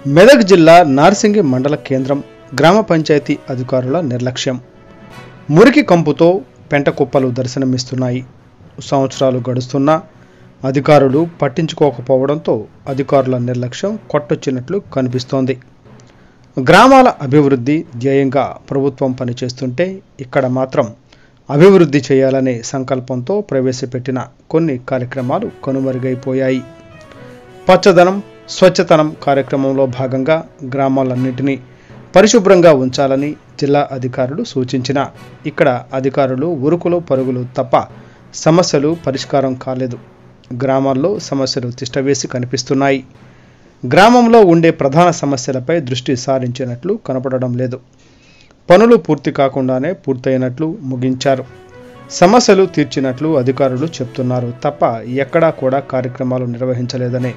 మెదక్ జిల్లా నార్సింగి మండల కేంద్రం గ్రామ పంచాయతీ అధికారుల నిర్లక్ష్యం. మురికి కంపుతో పెంట కుప్పలు దర్శనమిస్తున్నాయి. సంవత్సరాలు గడుస్తున్నా అధికారులు పట్టించుకోకపోవడంతో అధికారుల నిర్లక్ష్యం కొట్టొచ్చినట్లు కనిపిస్తోంది. గ్రామాల అభివృద్ధి ధ్యేయంగా ప్రభుత్వం పనిచేస్తుంటే ఇక్కడ మాత్రం అభివృద్ధి చేయాలనే సంకల్పంతో ప్రవేశపెట్టిన కొన్ని కార్యక్రమాలు కనుమరుగైపోయాయి. పచ్చదనం స్వచ్ఛతనం కార్యక్రమంలో భాగంగా గ్రామాలన్నింటినీ పరిశుభ్రంగా ఉంచాలని జిల్లా అధికారులు సూచించినా ఇక్కడ అధికారులు ఉరుకులు పరుగులు తప్ప సమస్యలు పరిష్కారం కాలేదు. గ్రామాల్లో సమస్యలు తిష్టవేసి కనిపిస్తున్నాయి. గ్రామంలో ఉండే ప్రధాన సమస్యలపై దృష్టి సారించినట్లు కనపడడం లేదు. పనులు పూర్తి కాకుండానే పూర్తయినట్లు ముగించారు. సమస్యలు తీర్చినట్లు అధికారులు చెప్తున్నారు తప్ప ఎక్కడా కూడా కార్యక్రమాలు నిర్వహించలేదనే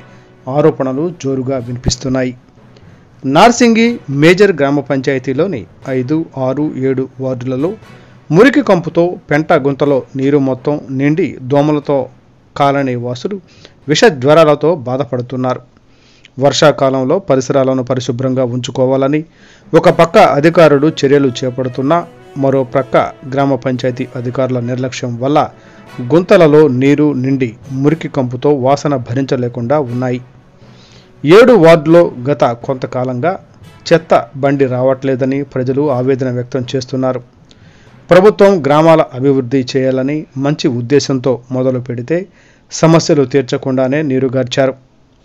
ఆరోపణలు జోరుగా వినిపిస్తున్నాయి. నార్సింగి మేజర్ గ్రామ పంచాయతీలోని 5, 6, 7 వార్డులలో మురికి కంపుతో పెంట గుంతలో నీరు మొత్తం నిండి దోమలతో కాలనీ వాసులు విష జ్వరాలతో బాధపడుతున్నారు. వర్షాకాలంలో పరిసరాలను పరిశుభ్రంగా ఉంచుకోవాలని ఒక పక్క అధికారులు చర్యలు చేపడుతున్నా మరో ప్రక్క గ్రామ పంచాయతీ అధికారుల నిర్లక్ష్యం వల్ల గుంతలలో నీరు నిండి మురికి కంపుతో వాసన భరించలేకుండా ఉన్నాయి. 7 వార్డులో గత కొంతకాలంగా చెత్త బండి రావట్లేదని ప్రజలు ఆవేదన వ్యక్తం చేస్తున్నారు. ప్రభుత్వం గ్రామాల అభివృద్ధి చేయాలని మంచి ఉద్దేశంతో మొదలు పెడితే సమస్యలు తీర్చకుండానే నీరుగార్చారు.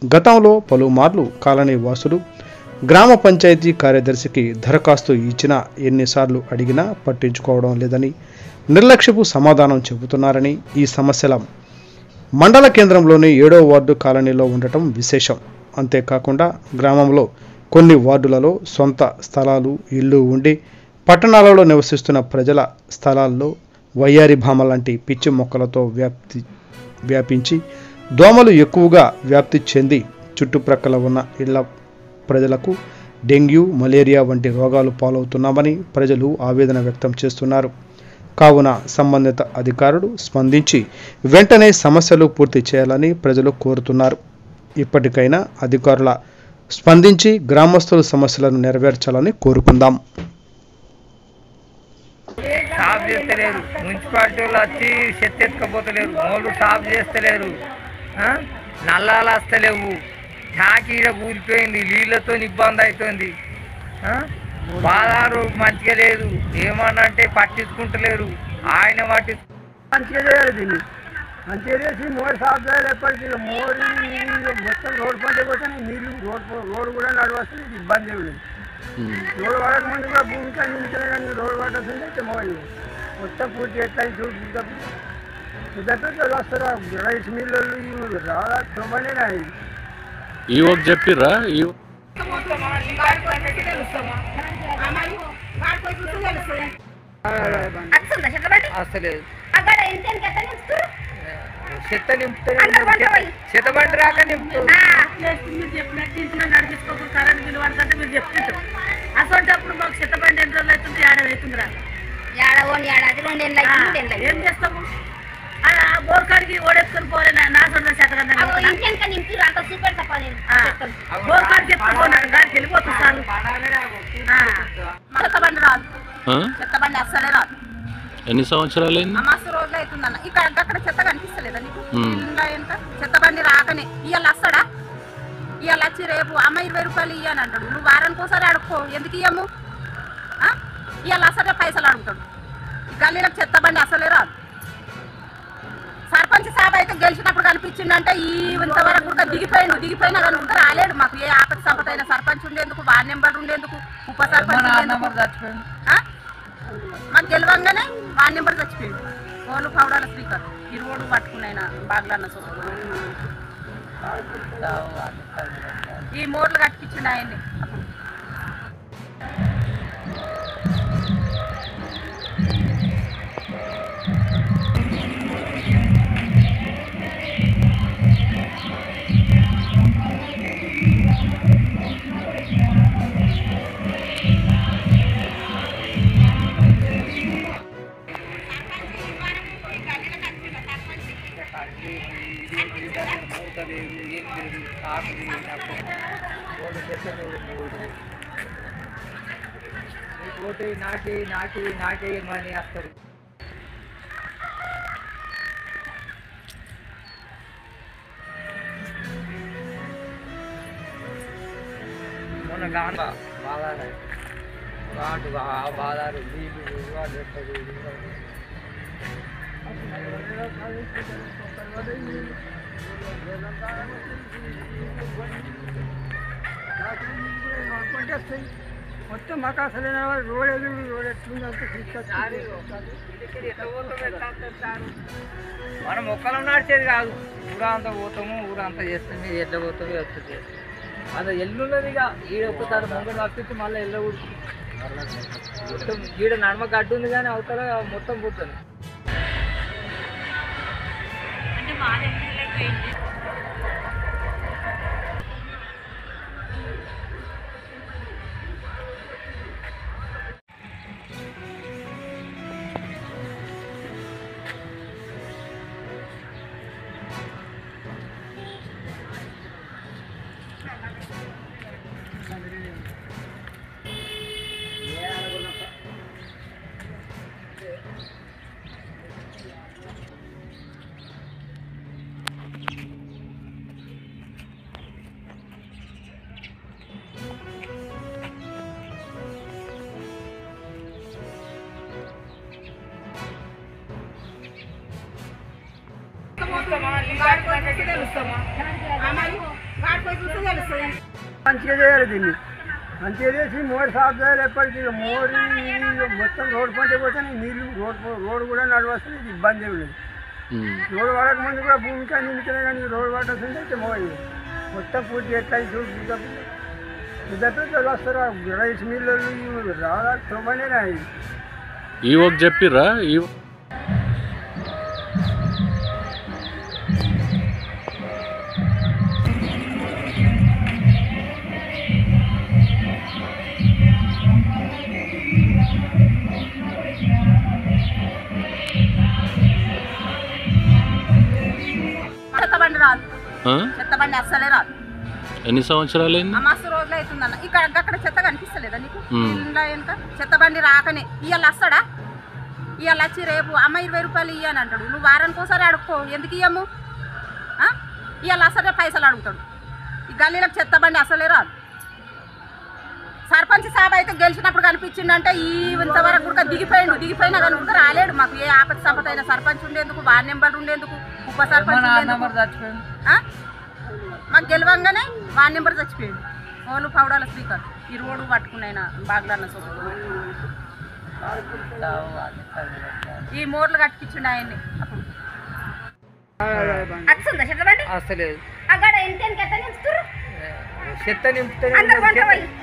గతంలో పలుమార్లు కాలనీ వాసులు గ్రామ పంచాయతీ కార్యదర్శికి దరఖాస్తు ఇచ్చినా ఎన్నిసార్లు అడిగినా పట్టించుకోవడం లేదని నిర్లక్ష్యపు సమాధానం చెబుతున్నారని ఈ సమస్యల మండల కేంద్రంలోని 7వ వార్డు కాలనీలో ఉండటం విశేషం. అంతేకాకుండా గ్రామంలో కొన్ని వార్డులలో సొంత స్థలాలు ఇళ్ళు ఉండి పట్టణాలలో నివసిస్తున్న ప్రజల స్థలాల్లో వయ్యారి భామ లాంటి పిచ్చి మొక్కలతో వ్యాపించి దోమలు ఎక్కువగా వ్యాప్తి చెంది చుట్టుప్రక్కల ఉన్న ఇళ్ల ప్రజలకు డెంగ్యూ మలేరియా వంటి రోగాలు పాలవుతున్నామని ప్రజలు ఆవేదన వ్యక్తం చేస్తున్నారు. కావున సంబంధిత అధికారులు స్పందించి వెంటనే సమస్యలు పూర్తి చేయాలని ప్రజలు కోరుతున్నారు. ఇప్పటికైనా అధికారుల స్పందించి గ్రామస్తుల సమస్యలను నెరవేర్చాలని కోరుకుందాం. సాఫ్ చేస్తలేరు, మున్సిపాలిటీ వాళ్ళు వచ్చి చెత్త ఎత్తుకపోతలేరు, మోళ్ళు సాఫ్ చేస్తలేరు, నల్లాలు వస్తలేవు, టాకీడ కూలిపోయింది, నీళ్ళతో ఇబ్బంది అవుతుంది, బాధారు మంచిగా లేదు, ఏమన్నా అంటే పట్టించుకుంటలేరు. ఆయన మంచిగా చేయాలి, దీన్ని మంచిగా చేసి మోరు సాఫ్ చేయాలి. ఎప్పటికీ మోరు మొత్తం రోడ్డు పంట కొట్టే నీళ్ళు రోడ్డు కూడా నడవస్తుంది, ఇబ్బంది ఏమి లేదు. రోడ్డు పడక ముందు కూడా భూమి కానీ కానీ రోడ్డు పడాల్సింది అయితే మొత్తం పూర్తి ఎట్లా చూద్దాం వస్తారా రైస్ మిల్లు రాదా చూపండినా చెప్పిర్రా అసలేదు చెత్త నింపుతారు, చెత్తబండి రాక నింపుతారు. మీరు చెప్తుంటారు అసలు మాకు చెత్తబండి ఎన్ని రోజులు అవుతుంది, ఏడాది అవుతుందిరా, ఏం చేస్తాము? బోర్కాడికి ఓడేసుకొని పోలే నా సొంత చెత్తబండి బోర్కాడికి ఎత్తుకుపోయినాడు దానికి వెళ్ళిపోతుంది సార్. చెత్తబండి రాదు, చెత్తబండి అస్సలే రాదు. ఎన్ని సంవత్సరాలు మస్తు రోజులు అవుతుందన్న. ఇక్కడ అక్కడ చెత్త కనిపిస్తలేదా నీకు? ఎంత చెత్తబండి రాకనే ఇవాళ వస్తాడా? ఇవాళ వచ్చి రేపు అమ్మ 20 రూపాయలు ఇయ్యని అంటాడు. నువ్వు వారానికి ఒకసారి అడుక్కో, ఎందుకు ఇయ్యము? ఇవాళ అసలే పైసలు అడుగుతాడు. గల్లీలకు చెత్తబండి అసలే రాదు. సర్పంచ్ సాబ్ అయితే గెలిచినప్పుడు కనిపించిందంటే ఇంతవరకు దిగిపోయినా కానీ ఉంటే రాలేడు. మాకు ఏ ఆపద సంపద అయినా సర్పంచ్ ఉండేందుకు, వార్డు నెంబర్ ఉండేందుకు, ఉప సర్పంచ్ మాకు గెలవంగానే వార్డు నెంబర్ చచ్చిపోయింది. ఓళ్ళు పౌడాల స్పీకర్ ఈ రోడ్డు పట్టుకున్నాయినా బాగ్లన్న ఈ మోర్లు కట్టించిండు ఆయన్ని. లేదు, ఏం లేదు, ఆకలి రోడ్డు చెత్తలు ఓటు నాకేయమని వస్తారు. మొన్న బాధారు బాధారు మొత్తం మాకు అసలు రోడ్ ఎదురు రోడ్ ఎట్లుందంటే మనం ఒక్కలం నడిచేది కాదు, ఊరంతా పోతాము ఊరంతా చేస్తాము ఎట్లా పోతాము వస్తుంది అది ఎల్లున్నదిగా ఈడ ఒక్కసారి ముంగడు తప్పించి మళ్ళీ వెళ్ళకూడదు. మొత్తం ఈడ నడమ గడ్డు ఉంది కానీ అవతల మొత్తం పోతుంది. మంచిగా చేయాలి, దీన్ని మంచిగా చేసి మోడీ సాఫ్ చేయాలి. ఎప్పటికీ మోడీ మొత్తం రోడ్డు పంట పోతే నీళ్ళు రోడ్డు కూడా నడవస్తుంది, ఇది ఇబ్బంది ఏమి లేదు. రోడ్డు పడక ముందు కూడా భూమి కానీ నిలిచినా కానీ రోడ్డు పడాల్సింది అయితే మోడీ మొత్తం పూర్తి ఎట్లా పెద్దలు వస్తారు. రైస్ మిల్లు రాదా తొమ్మనేనా ఈ ఒక చెప్పిర్రా చెత్తబండి అస్సలే రాదు. ఎన్ని సంవత్సరాలు మస్తు రోజులు అవుతుందన్న. ఇక్కడ అక్కడ చెత్త కనిపిస్తలేదా నీకు? ఇంట్లో వెనుక చెత్తబండి రాకనే ఇవాళ వస్తాడా? ఇవాళ వచ్చి రేపు అమ్మ 20 రూపాయలు ఇయ్యని అంటాడు. నువ్వు వారానికి ఒకసారి అడుక్కో, ఎందుకు ఇయ్యము? ఇవాళ వస్తాడే పైసలు అడుగుతాడు. ఈ గల్లీలకు చెత్తబండి అసలే రాదు. సర్పంచ్ సాబ్ అయితే గెలిచినప్పుడు కనిపించిందంటే ఇంతవరకు కూడా దిగిపోయినా కానీ కూడా రాలేడు. మాకు ఏ ఆపత్తి సంపద అయినా సర్పంచ్ ఉండేందుకు, వార్డు నెంబర్ ఉండేందుకు, ఉప సర్పంచ్ చచ్చిపోయాడు. మాకు గెలవంగానే వార్డు నెంబర్ చచ్చిపోయాడు. ఓలు పౌడాల స్పీకర్ ఈ రోడ్డు పట్టుకున్నాయినా బాగ్లన్న సొమ్ము ఈ మోర్లు కట్టించిండు ఆయన్ని. అప్పుడు చెత్త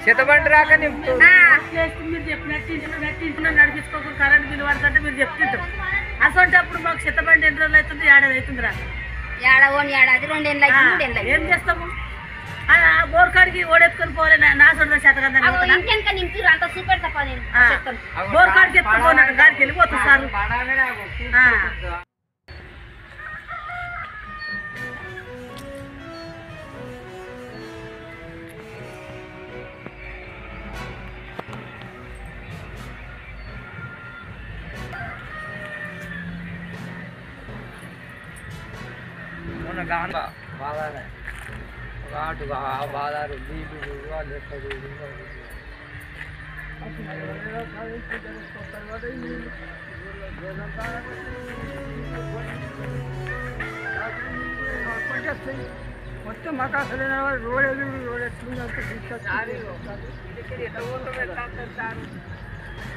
చెత్తబండి రాక మీరు చెప్పినట్టు నడిపించుకోకుండా కరెంట్ బిల్లు పడుతుంటే మీరు చెప్తుంటారు. అసలు మాకు చెత్తబండి ఎన్ని రోజులు అవుతుంది? ఏడాది అవుతుందిరా. ఏం చేస్తాము? బోర్ కాడికి ఓడెత్తుకొని పోలే నా సొంత శతకంగా బోర్ కాడికి ఎత్తుకుపోయినట్టు గాడికి వెళ్ళిపోతుంది సార్. మొన్న బాధారు నీళ్ళు మొత్తం మాకు అసలు రోడ్ ఎదురు రోడ్ ఎట్లుందంటే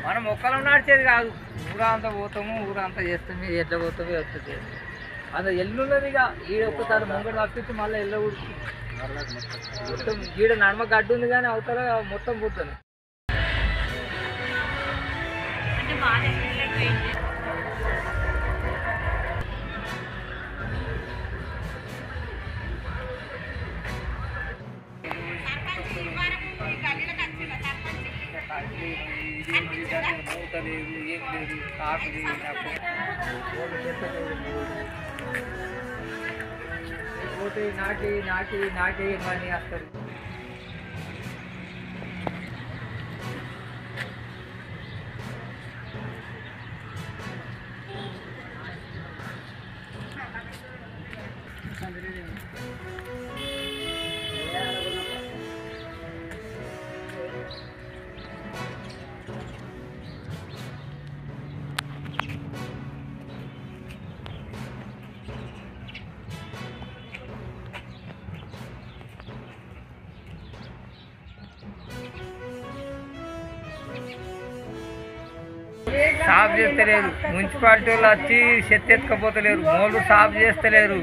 మనం ఒక్కలం నడిచేది కాదు, ఊరంతా పోతాము ఊరంతా చేస్తాము ఎట్లా పోతాము వస్తుంది. అది ఎల్లున్నదిగా ఈడ ఒక్కసారి ముంగడు తప్పించి మళ్ళీ వెళ్ళకూడదు. మొత్తం ఈడ నడమ గడ్డు ఉంది కానీ అవతల మొత్తం పోతుంది. ఏం లేదు కాఫీ ఓటు నాకేయమని వస్తారు. సాఫ్ చేస్తలేరు. మున్సిపాలిటీ వాళ్ళు వచ్చి చెత్త ఎత్తుకపోతలేరు, మోళ్ళు సాఫ్ చేస్తలేరు,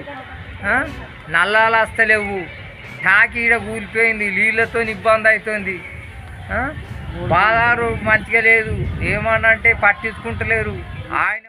నల్లాలు వస్తలేవు, టాకి ఈడ కూలిపోయింది, నీళ్ళతో ఇబ్బంది అవుతుంది, బాధారు మంచిగా లేదు, ఏమన్నా అంటే పట్టించుకుంటలేరు. ఆయన